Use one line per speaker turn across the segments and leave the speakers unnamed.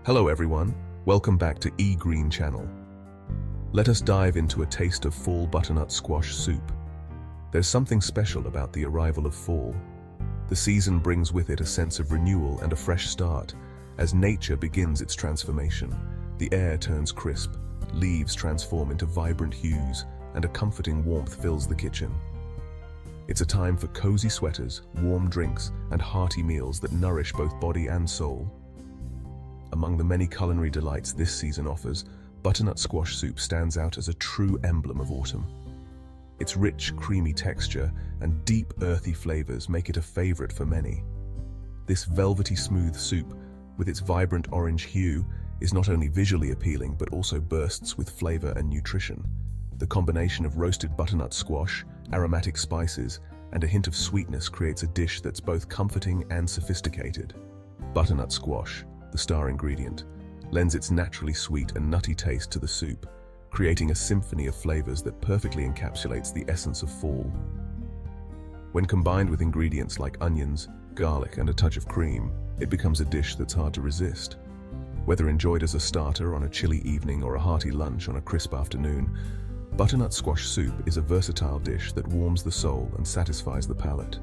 Hello everyone, welcome back to E-Green Channel. Let us dive into a taste of fall butternut squash soup. There's something special about the arrival of fall. The season brings with it a sense of renewal and a fresh start. As nature begins its transformation, the air turns crisp, leaves transform into vibrant hues, and a comforting warmth fills the kitchen. It's a time for cozy sweaters, warm drinks, and hearty meals that nourish both body and soul. Among the many culinary delights this season offers, butternut squash soup stands out as a true emblem of autumn. Its rich, creamy texture and deep, earthy flavors make it a favorite for many. This velvety smooth soup, with its vibrant orange hue, is not only visually appealing but also bursts with flavor and nutrition. The combination of roasted butternut squash, aromatic spices, and a hint of sweetness creates a dish that's both comforting and sophisticated. Butternut squash, the star ingredient, lends its naturally sweet and nutty taste to the soup, creating a symphony of flavors that perfectly encapsulates the essence of fall. When combined with ingredients like onions, garlic, and a touch of cream, it becomes a dish that's hard to resist. Whether enjoyed as a starter on a chilly evening or a hearty lunch on a crisp afternoon, butternut squash soup is a versatile dish that warms the soul and satisfies the palate.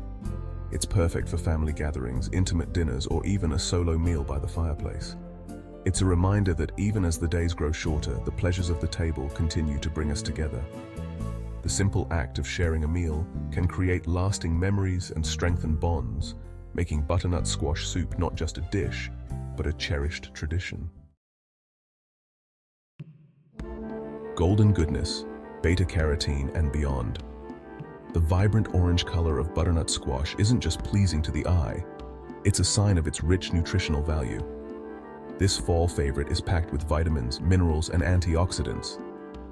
It's perfect for family gatherings, intimate dinners, or even a solo meal by the fireplace. It's a reminder that even as the days grow shorter, the pleasures of the table continue to bring us together. The simple act of sharing a meal can create lasting memories and strengthen bonds, making butternut squash soup not just a dish, but a cherished tradition. Golden goodness, beta-carotene, and beyond. The vibrant orange color of butternut squash isn't just pleasing to the eye, it's a sign of its rich nutritional value. This fall favorite is packed with vitamins, minerals, and antioxidants,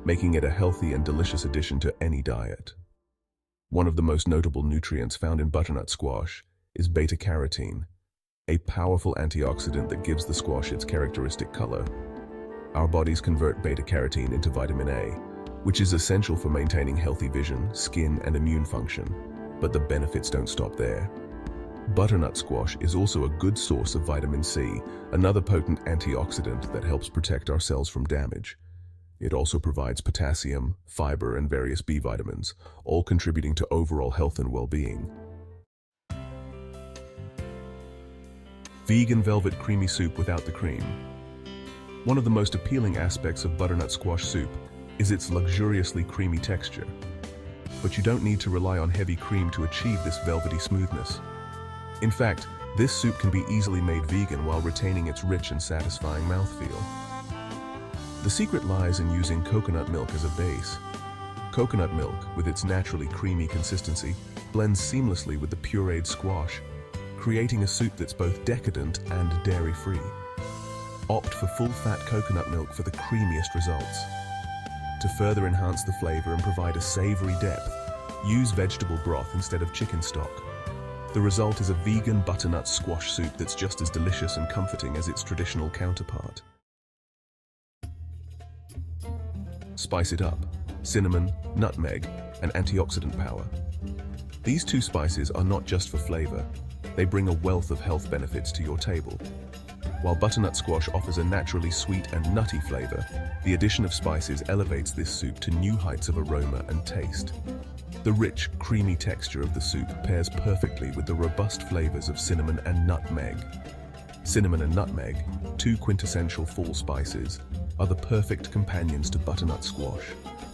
making it a healthy and delicious addition to any diet. One of the most notable nutrients found in butternut squash is beta-carotene, a powerful antioxidant that gives the squash its characteristic color. Our bodies convert beta-carotene into vitamin A, which is essential for maintaining healthy vision, skin, and immune function. But the benefits don't stop there. Butternut squash is also a good source of vitamin C, another potent antioxidant that helps protect our cells from damage. It also provides potassium, fiber, and various B vitamins, all contributing to overall health and well-being. Vegan velvet creamy soup without the cream. One of the most appealing aspects of butternut squash soup is its luxuriously creamy texture. But you don't need to rely on heavy cream to achieve this velvety smoothness. In fact, this soup can be easily made vegan while retaining its rich and satisfying mouthfeel. The secret lies in using coconut milk as a base. Coconut milk, with its naturally creamy consistency, blends seamlessly with the pureed squash, creating a soup that's both decadent and dairy-free. Opt for full-fat coconut milk for the creamiest results. To further enhance the flavor and provide a savory depth, use vegetable broth instead of chicken stock. The result is a vegan butternut squash soup that's just as delicious and comforting as its traditional counterpart. Spice it up: cinnamon, nutmeg, and antioxidant power. These two spices are not just for flavor, they bring a wealth of health benefits to your table. While butternut squash offers a naturally sweet and nutty flavor, the addition of spices elevates this soup to new heights of aroma and taste. The rich, creamy texture of the soup pairs perfectly with the robust flavors of cinnamon and nutmeg. Cinnamon and nutmeg, two quintessential fall spices, are the perfect companions to butternut squash,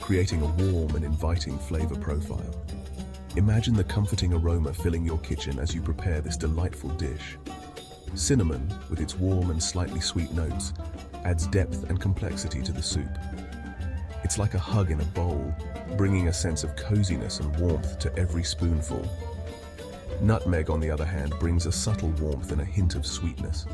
creating a warm and inviting flavor profile. Imagine the comforting aroma filling your kitchen as you prepare this delightful dish. Cinnamon, with its warm and slightly sweet notes, adds depth and complexity to the soup. It's like a hug in a bowl, bringing a sense of coziness and warmth to every spoonful. Nutmeg, on the other hand, brings a subtle warmth and a hint of sweetness.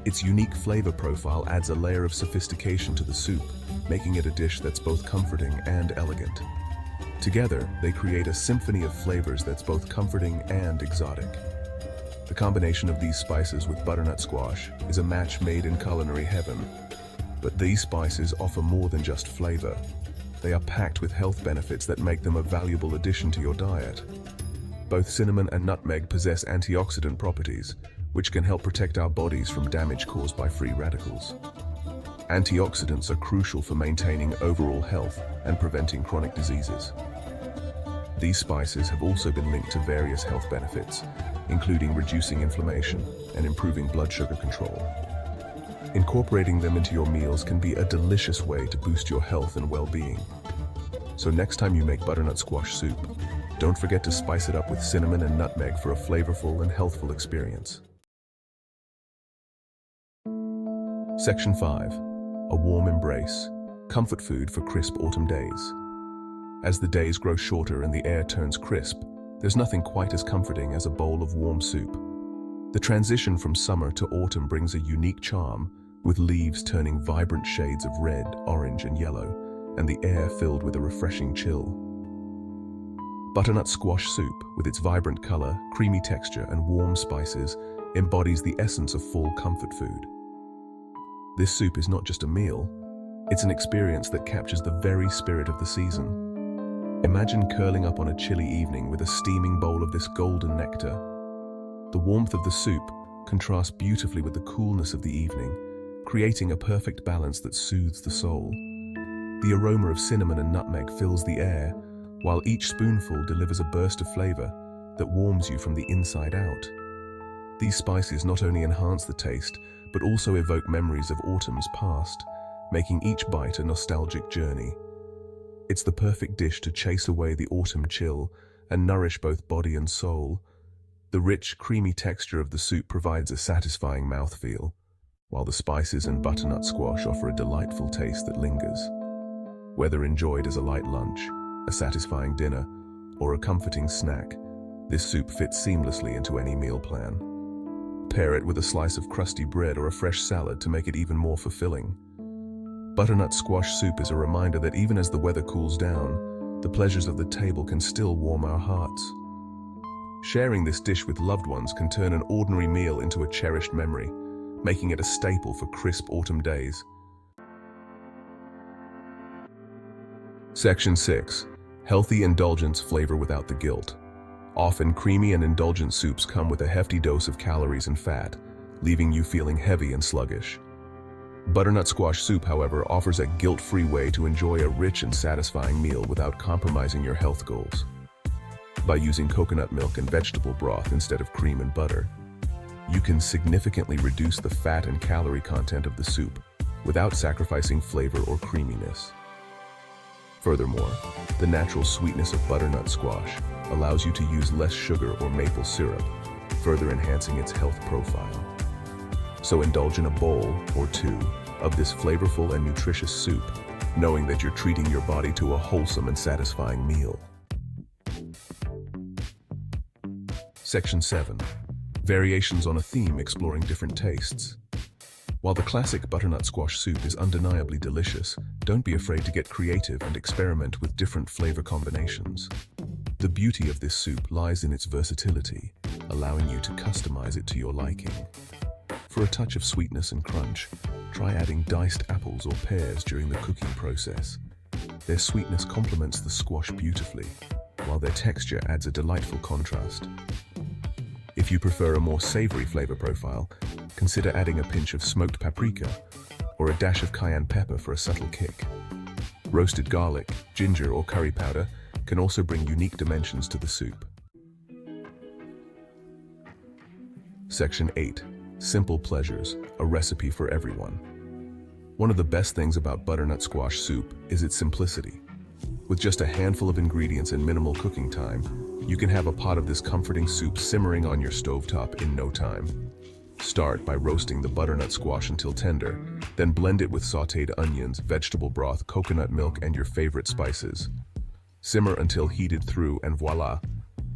Its unique flavor profile adds a layer of sophistication to the soup, making it a dish that's both comforting and elegant. Together, they create a symphony of flavors that's both comforting and exotic. The combination of these spices with butternut squash is a match made in culinary heaven. But these spices offer more than just flavor. They are packed with health benefits that make them a valuable addition to your diet. Both cinnamon and nutmeg possess antioxidant properties, which can help protect our bodies from damage caused by free radicals. Antioxidants are crucial for maintaining overall health and preventing chronic diseases. These spices have also been linked to various health benefits, including reducing inflammation and improving blood sugar control. Incorporating them into your meals can be a delicious way to boost your health and well-being. So next time you make butternut squash soup, don't forget to spice it up with cinnamon and nutmeg for a flavorful and healthful experience. Section 5. A warm embrace. Comfort food for crisp autumn days. As the days grow shorter and the air turns crisp, there's nothing quite as comforting as a bowl of warm soup. The transition from summer to autumn brings a unique charm, with leaves turning vibrant shades of red, orange, and yellow, and the air filled with a refreshing chill. Butternut squash soup, with its vibrant color, creamy texture, and warm spices, embodies the essence of fall comfort food. This soup is not just a meal, it's an experience that captures the very spirit of the season. Imagine curling up on a chilly evening with a steaming bowl of this golden nectar. The warmth of the soup contrasts beautifully with the coolness of the evening, creating a perfect balance that soothes the soul. The aroma of cinnamon and nutmeg fills the air, while each spoonful delivers a burst of flavor that warms you from the inside out. These spices not only enhance the taste, but also evoke memories of autumns past, making each bite a nostalgic journey. It's the perfect dish to chase away the autumn chill and nourish both body and soul. The rich, creamy texture of the soup provides a satisfying mouthfeel, while the spices and butternut squash offer a delightful taste that lingers. Whether enjoyed as a light lunch, a satisfying dinner, or a comforting snack, this soup fits seamlessly into any meal plan. Pair it with a slice of crusty bread or a fresh salad to make it even more fulfilling. Butternut squash soup is a reminder that even as the weather cools down, the pleasures of the table can still warm our hearts. Sharing this dish with loved ones can turn an ordinary meal into a cherished memory, making it a staple for crisp autumn days. Section 6. Healthy indulgence flavor without the guilt. Often creamy and indulgent soups come with a hefty dose of calories and fat, leaving you feeling heavy and sluggish. Butternut squash soup, however, offers a guilt-free way to enjoy a rich and satisfying meal without compromising your health goals. By using coconut milk and vegetable broth instead of cream and butter, you can significantly reduce the fat and calorie content of the soup without sacrificing flavor or creaminess. Furthermore, the natural sweetness of butternut squash allows you to use less sugar or maple syrup, further enhancing its health profile. So indulge in a bowl or two of this flavorful and nutritious soup, knowing that you're treating your body to a wholesome and satisfying meal. Section 7. Variations on a theme exploring different tastes. While the classic butternut squash soup is undeniably delicious, don't be afraid to get creative and experiment with different flavor combinations. The beauty of this soup lies in its versatility, allowing you to customize it to your liking. For a touch of sweetness and crunch, try adding diced apples or pears during the cooking process. Their sweetness complements the squash beautifully, while their texture adds a delightful contrast. If you prefer a more savory flavor profile, consider adding a pinch of smoked paprika or a dash of cayenne pepper for a subtle kick. Roasted garlic, ginger, or curry powder can also bring unique dimensions to the soup. Section 8. Simple pleasures, a recipe for everyone. One of the best things about butternut squash soup is its simplicity. With just a handful of ingredients and minimal cooking time, you can have a pot of this comforting soup simmering on your stovetop in no time. Start by roasting the butternut squash until tender, then blend it with sautéed onions, vegetable broth, coconut milk, and your favorite spices. Simmer until heated through, and voila!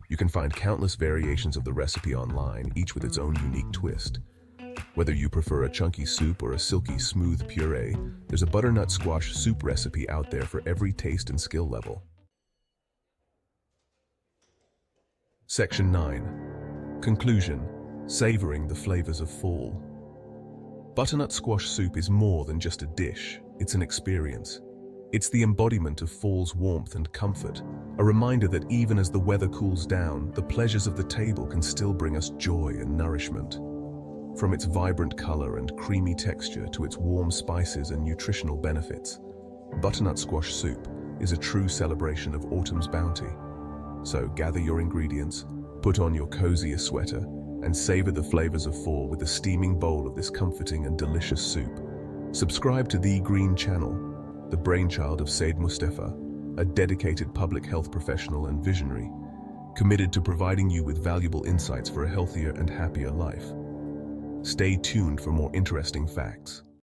You can find countless variations of the recipe online, each with its own unique twist. Whether you prefer a chunky soup or a silky smooth puree, there's a butternut squash soup recipe out there for every taste and skill level. Section 9. Conclusion. Savoring the flavors of fall. Butternut squash soup is more than just a dish, it's an experience. It's the embodiment of fall's warmth and comfort, a reminder that even as the weather cools down, the pleasures of the table can still bring us joy and nourishment. From its vibrant color and creamy texture to its warm spices and nutritional benefits, butternut squash soup is a true celebration of autumn's bounty. So gather your ingredients, put on your coziest sweater, and savor the flavors of fall with a steaming bowl of this comforting and delicious soup. Subscribe to The Green Channel, the brainchild of Said Mustafa, a dedicated public health professional and visionary, committed to providing you with valuable insights for a healthier and happier life. Stay tuned for more interesting facts.